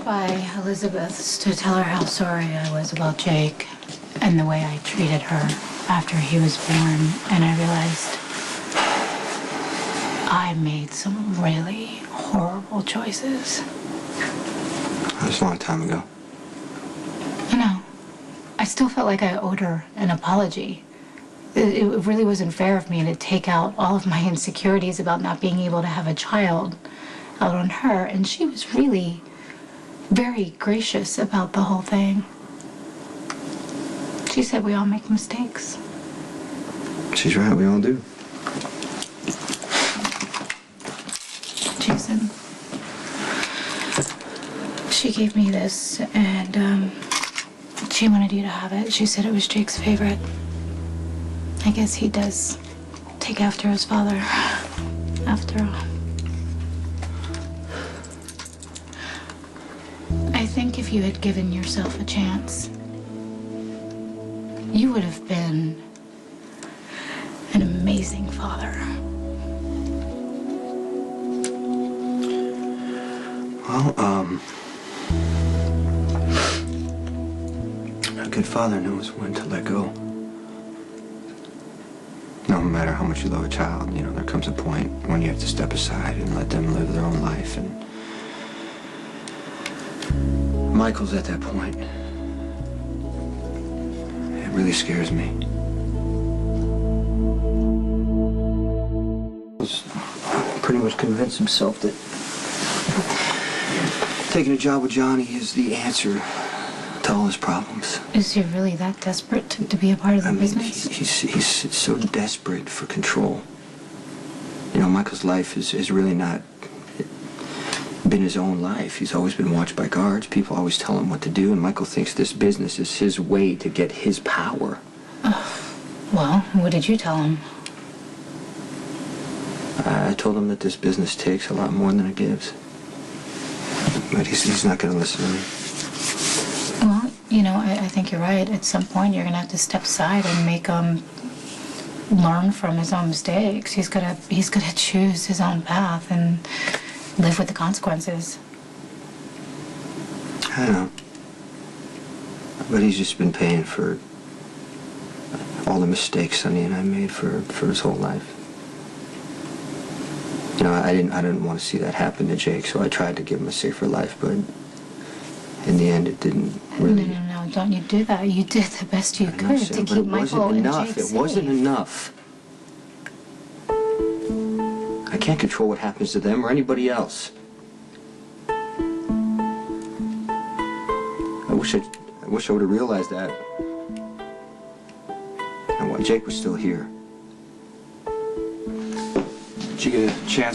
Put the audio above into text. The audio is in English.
by Elizabeth's to tell her how sorry I was about Jake and the way I treated her after he was born, and I realized I made some really horrible choices. That was a long time ago. I know. I still felt like I owed her an apology. It really wasn't fair of me to take out all of my insecurities about not being able to have a child out on her, and she was really very gracious about the whole thing. She said we all make mistakes. She's right, we all do. Jason, she gave me this, and she wanted you to have it. She said it was Jake's favorite. I guess he does take after his father, after all. I think if you had given yourself a chance, you would have been an amazing father. Well, a good father knows when to let go. No matter how much you love a child, you know, there comes a point when you have to step aside and let them live their own life, and Michael's at that point. It really scares me. He's pretty much convinced himself that taking a job with Johnny is the answer to all his problems. Is he really that desperate to be a part of the business? He's so desperate for control. You know, Michael's life is really not been his own life. He's always been watched by guards. People always tell him what to do, and Michael thinks this business is his way to get his power. Well, what did you tell him? I told him that this business takes a lot more than it gives. But he's not going to listen to me. Well, you know, I think you're right. At some point, you're going to have to step aside and make him learn from his own mistakes. He's gonna choose his own path and live with the consequences. I know. But he's just been paying for all the mistakes Sonny and I made for his whole life. You know, I didn't want to see that happen to Jake, so I tried to give him a safer life, but in the end, it didn't really. No, don't you do that. You did the best you could to keep Michael and Jake safe. It wasn't enough. I can't control what happens to them or anybody else. I wish I would have realized that. And while Jake was still here. Did you get a chance?